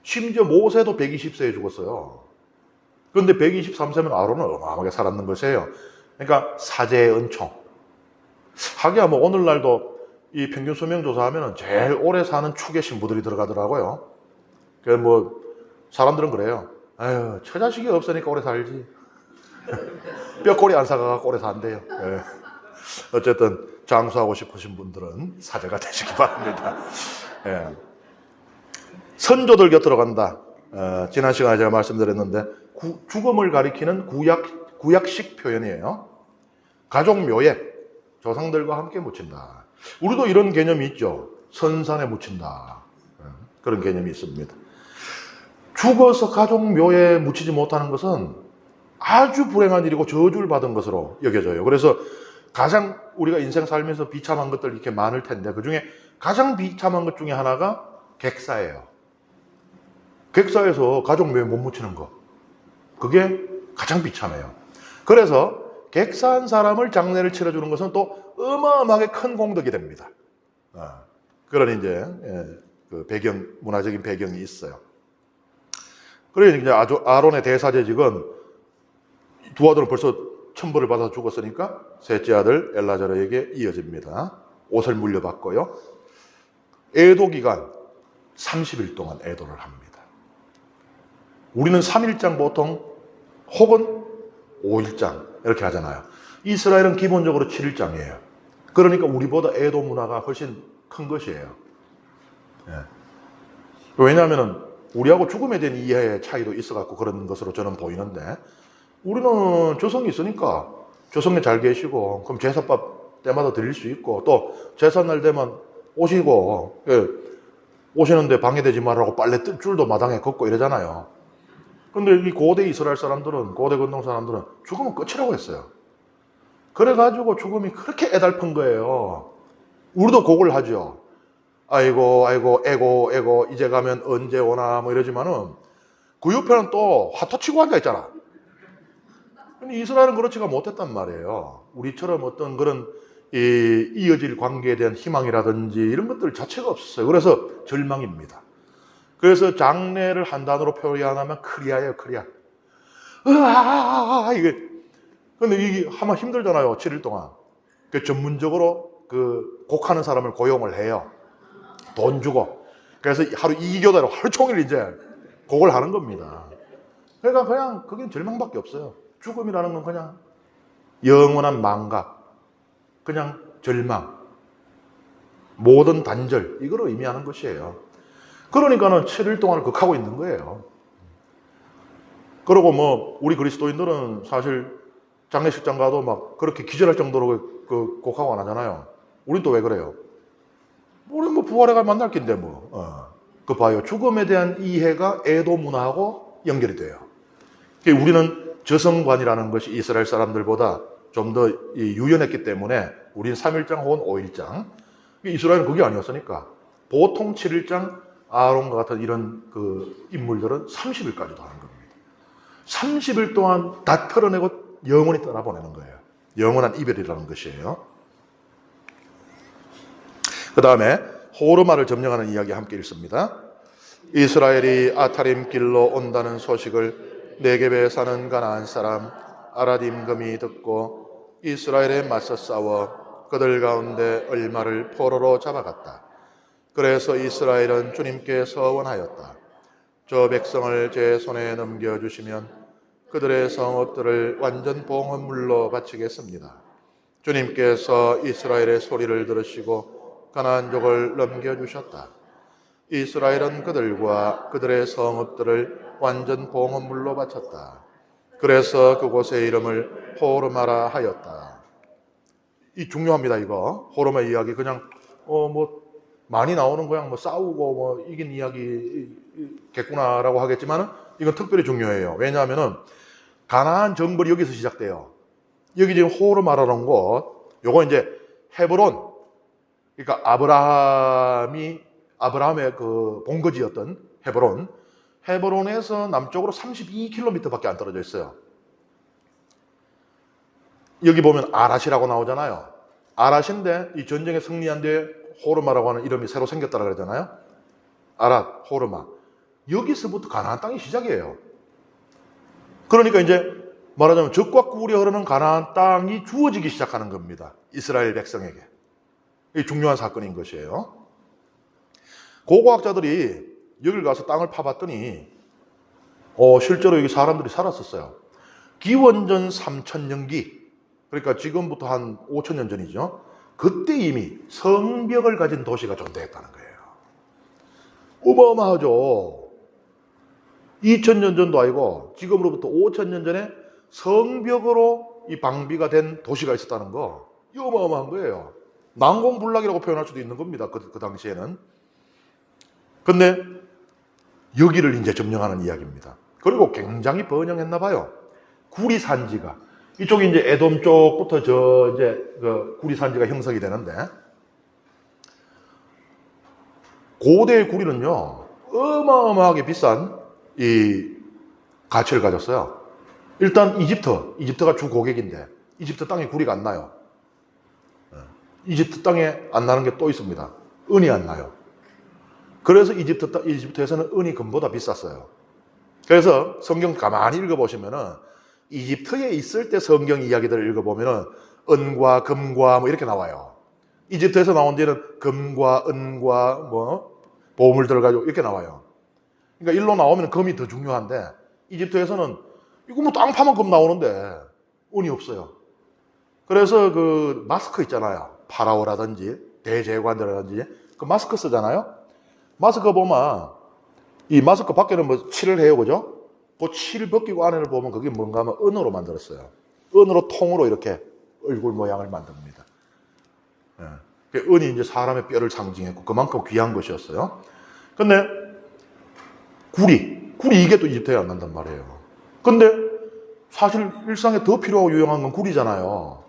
심지어 모세도 120세에 죽었어요. 그런데 123세면 아론은 어마어마하게 살았는 것이에요. 그러니까 사제의 은총. 하기야 뭐 오늘날도 이 평균 수명 조사하면 제일 오래 사는 축의 신부들이 들어가더라고요. 그래서 뭐 사람들은 그래요. 아유, 처자식이 없으니까 오래 살지. 뼈꼬리 안 사가고 오래 산대요. 예. 어쨌든 장수하고 싶으신 분들은 사제가 되시기 바랍니다. 예. 선조들 곁으로 간다. 지난 시간에 제가 말씀드렸는데 죽음을 가리키는 구약식 표현이에요. 가족 묘에 조상들과 함께 묻힌다. 우리도 이런 개념이 있죠. 선산에 묻힌다. 그런 개념이 있습니다. 죽어서 가족 묘에 묻히지 못하는 것은 아주 불행한 일이고 저주를 받은 것으로 여겨져요. 그래서 가장 우리가 인생 살면서 비참한 것들 이렇게 많을 텐데 그 중에 가장 비참한 것 중에 하나가 객사예요. 객사에서 가족 묘에 못 묻히는 거. 그게 가장 비참해요. 그래서 객사한 사람을 장례를 치러주는 것은 또 어마어마하게 큰 공덕이 됩니다. 그런 이제 그 배경, 문화적인 배경이 있어요. 그래 이제 아론의 대사제직은 두 아들은 벌써 천벌을 받아 죽었으니까 셋째 아들 엘라자르에게 이어집니다. 옷을 물려받고요. 애도 기간 30일 동안 애도를 합니다. 우리는 3일장 보통 혹은 5일장 이렇게 하잖아요. 이스라엘은 기본적으로 7일장이에요. 그러니까 우리보다 애도 문화가 훨씬 큰 것이에요. 예. 왜냐하면 우리하고 죽음에 대한 이해의 차이도 있어갖고 그런 것으로 저는 보이는데 우리는 조상이 있으니까 조상에 잘 계시고 그럼 제사밥 때마다 드릴 수 있고 또 제사날 되면 오시고 오시는데 방해되지 말라고 빨래 뜰 줄도 마당에 걷고 이러잖아요. 근데 이 고대 이스라엘 사람들은 고대 건동 사람들은 죽으면 끝이라고 했어요. 그래가지고 죽음이 그렇게 애달픈 거예요. 우리도 곡을 하죠. 아이고 애고 이제 가면 언제 오나 뭐 이러지만은 그 옆에는 또 화토 치고 앉아 있잖아. 근데 이스라엘은 그렇지가 못했단 말이에요. 우리처럼 어떤 그런 이어질 관계에 대한 희망이라든지 이런 것들 자체가 없었어요. 그래서 절망입니다. 그래서 장례를 한 단어로 표현하면 크리아예요, 크리아. 이게. 근데 이게 하면 힘들잖아요, 7일 동안. 그 전문적으로 그 곡하는 사람을 고용을 해요. 돈 주고. 그래서 하루 2교대로 하루 종일 이제 곡을 하는 겁니다. 그러니까 그냥 그게 절망밖에 없어요. 죽음이라는 건 그냥 영원한 망각, 그냥 절망, 모든 단절, 이걸 의미하는 것이에요. 그러니까는 7일 동안을 극하고 있는 거예요. 그리고 뭐 우리 그리스도인들은 사실 장례식장 가도 막 그렇게 기절할 정도로 그 곡하고 안 하잖아요. 우린 또 왜 그래요? 우리 뭐 부활해 가 만날 낀데 뭐. 그 봐요. 죽음에 대한 이해가 애도 문화하고 연결이 돼요. 우리는 저성관이라는 것이 이스라엘 사람들보다 좀 더 유연했기 때문에 우리는 3일장 혹은 5일장. 이스라엘은 그게 아니었으니까 보통 7일장 아론과 같은 이런 그 인물들은 30일까지도 하는 겁니다. 30일 동안 다 털어내고 영원히 떠나보내는 거예요. 영원한 이별이라는 것이에요. 그 다음에 호르마를 점령하는 이야기 함께 읽습니다. 이스라엘이 아타림 길로 온다는 소식을 네겝에 사는 가나안 사람 아라딤금이 듣고 이스라엘에 맞서 싸워 그들 가운데 얼마를 포로로 잡아갔다. 그래서 이스라엘은 주님께 서원하였다. 저 백성을 제 손에 넘겨주시면 그들의 성읍들을 완전 봉헌물로 바치겠습니다. 주님께서 이스라엘의 소리를 들으시고 가나안족을 넘겨주셨다. 이스라엘은 그들과 그들의 성읍들을 완전 봉헌물로 바쳤다. 그래서 그곳의 이름을 호르마라 하였다. 이 중요합니다. 이거 호르마 이야기 그냥 뭐 많이 나오는 거야. 뭐 싸우고 뭐 이긴 이야기겠구나라고 하겠지만은 이건 특별히 중요해요. 왜냐하면은 가나안 정벌이 여기서 시작돼요. 여기 지금 호르마라는 곳, 요거 이제 헤브론, 그러니까 아브라함의 그 본거지였던 헤브론에서 남쪽으로 32km밖에 안 떨어져 있어요. 여기 보면 아랏이라고 나오잖아요. 아랏인데 이 전쟁에 승리한 뒤에 호르마라고 하는 이름이 새로 생겼다고 그러잖아요. 아랏, 호르마. 여기서부터 가나안 땅이 시작이에요. 그러니까 이제 말하자면 적과 꿀이 흐르는 가나안 땅이 주어지기 시작하는 겁니다. 이스라엘 백성에게. 이게 중요한 사건인 것이에요. 고고학자들이 여길 가서 땅을 파봤더니 실제로 여기 사람들이 살았었어요. 기원전 3000년기, 그러니까 지금부터 한 5000년 전이죠. 그때 이미 성벽을 가진 도시가 존재했다는 거예요. 어마어마하죠. 2000년 전도 아니고 지금으로부터 5000년 전에 성벽으로 이 방비가 된 도시가 있었다는 거, 이 어마어마한 거예요. 난공불락이라고 표현할 수도 있는 겁니다. 그 당시에는. 근데 여기를 이제 점령하는 이야기입니다. 그리고 굉장히 번영했나 봐요. 구리 산지가, 이쪽이 이제 에돔 쪽부터 이제 그 구리 산지가 형성이 되는데, 고대의 구리는요 어마어마하게 비싼 이 가치를 가졌어요. 일단 이집트가 주 고객인데 이집트 땅에 구리가 안 나요. 이집트 땅에 안 나는 게 또 있습니다. 은이 안 나요. 그래서 이집트에서는 은이 금보다 비쌌어요. 그래서 성경 가만히 읽어보시면은 이집트에 있을 때 성경 이야기들을 읽어보면은 은과 금과 뭐 이렇게 나와요. 이집트에서 나온 뒤에는 금과 은과 뭐 보물들 가지고 이렇게 나와요. 그러니까 일로 나오면 금이 더 중요한데 이집트에서는 이거 뭐 땅 파면 금 나오는데 은이 없어요. 그래서 그 마스크 있잖아요. 파라오라든지 대제관들이라든지 그 마스크 쓰잖아요. 마스크 보면 이 마스크 밖에는 뭐 칠을 해요, 그죠? 그 칠 벗기고 안에를 보면 그게 뭔가 하면 은으로 만들었어요. 은으로 통으로 이렇게 얼굴 모양을 만듭니다. 예. 은이 이제 사람의 뼈를 상징했고 그만큼 귀한 것이었어요. 근데 구리 이게 또 이집트에 안 난단 말이에요. 근데 사실 일상에 더 필요하고 유용한 건 구리잖아요.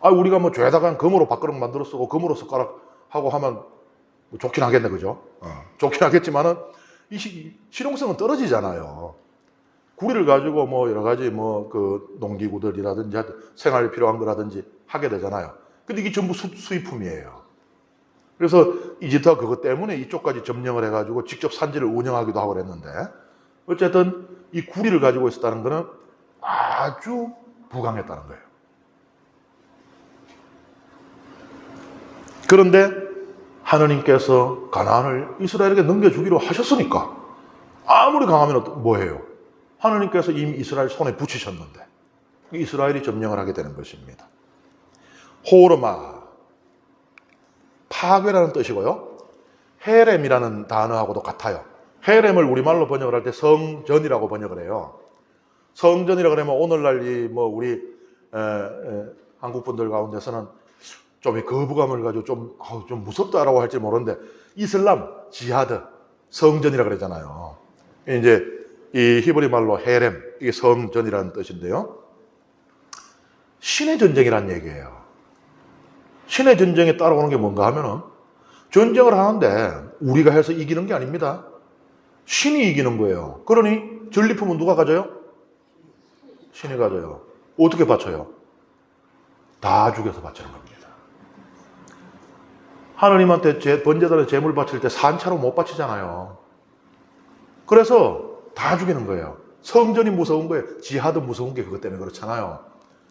우리가 뭐 죄다가 금으로 밥그릇 만들어 쓰고 금으로 숟가락 하고 하면 뭐 좋긴 하겠네, 그죠? 좋긴 하겠지만은 이 실용성은 떨어지잖아요. 구리를 가지고 뭐 여러 가지 뭐 그 농기구들이라든지 생활에 필요한 거라든지 하게 되잖아요. 근데 이게 전부 수입품이에요. 그래서 이집트가 그것 때문에 이쪽까지 점령을 해가지고 직접 산지를 운영하기도 하고 그랬는데, 어쨌든 이 구리를 가지고 있었다는 거는 아주 부강했다는 거예요. 그런데 하느님께서 가나안을 이스라엘에게 넘겨주기로 하셨으니까 아무리 강하면 뭐해요? 하느님께서 이미 이스라엘 손에 붙이셨는데 이스라엘이 점령을 하게 되는 것입니다. 호르마, 파괴라는 뜻이고요. 헤렘이라는 단어하고도 같아요. 헤렘을 우리말로 번역을 할 때 성전이라고 번역을 해요. 성전이라 그러면 오늘날 우리 한국 분들 가운데서는 좀 거부감을 가지고 좀 무섭다라고 할지 모르는데, 이슬람 지하드 성전이라 그러잖아요. 이제 이 히브리 말로 헤렘, 이게 성전이라는 뜻인데요. 신의 전쟁이란 얘기예요. 신의 전쟁에 따라오는 게 뭔가 하면은, 전쟁을 하는데 우리가 해서 이기는 게 아닙니다. 신이 이기는 거예요. 그러니 전리품은 누가 가져요? 신이 가져요. 어떻게 바쳐요? 다 죽여서 바치는 겁니다. 하느님한테 번제단에 제물 바칠 때 산차로 못 바치잖아요. 그래서 다 죽이는 거예요. 성전이 무서운 거예요. 지하드 무서운 게 그것 때문에 그렇잖아요.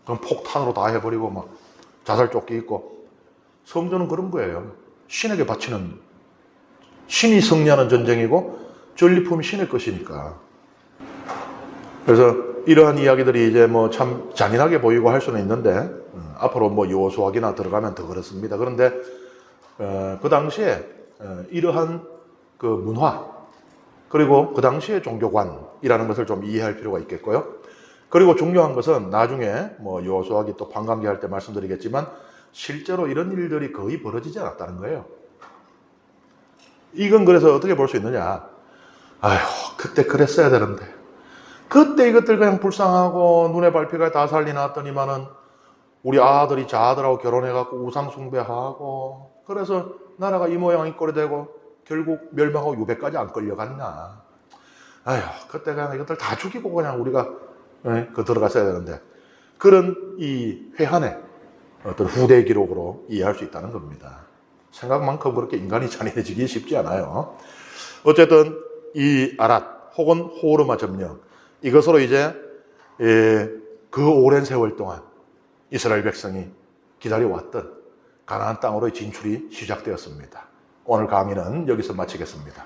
그럼 폭탄으로 다 해버리고 막 자살조끼 있고. 성전은 그런 거예요. 신에게 바치는, 신이 승리하는 전쟁이고 전리품이 신의 것이니까. 그래서 이러한 이야기들이 이제 뭐 참 잔인하게 보이고 할 수는 있는데, 앞으로 뭐 여호수아기나 들어가면 더 그렇습니다. 그런데 그 당시에 이러한 그 문화, 그리고 그 당시의 종교관이라는 것을 좀 이해할 필요가 있겠고요. 그리고 중요한 것은 나중에 뭐 여호수아기 또 반감기 할 때 말씀드리겠지만, 실제로 이런 일들이 거의 벌어지지 않았다는 거예요. 이건 그래서 어떻게 볼 수 있느냐? 그때 그랬어야 되는데, 그때 이것들 그냥 불쌍하고 눈에 밟히가 다 살리놨더니만은 우리 아들이 저 아들하고 결혼해갖고 우상 숭배하고, 그래서 나라가 이 모양 이 꼴이 되고 결국 멸망하고 유배까지 안 끌려갔나? 그때 그냥 이것들 다 죽이고 그냥 우리가 들어갔어야 되는데, 그런 이 회한의 어떤 후대 기록으로 이해할 수 있다는 겁니다. 생각만큼 그렇게 인간이 잔인해지기 쉽지 않아요. 어쨌든 이 아랏 혹은 호르마 점령, 이것으로 이제 그 오랜 세월 동안 이스라엘 백성이 기다려왔던 가나안 땅으로의 진출이 시작되었습니다. 오늘 강의는 여기서 마치겠습니다.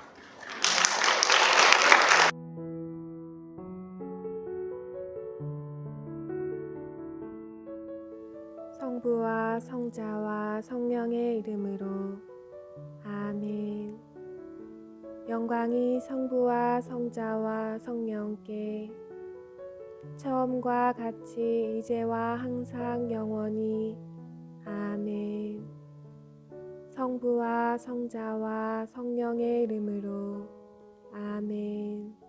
성부와 성자와 성령의 이름으로 아멘. 영광이 성부와 성자와 성령께 처음과 같이 이제와 항상 영원히 아멘. 성부와 성자와 성령의 이름으로 아멘.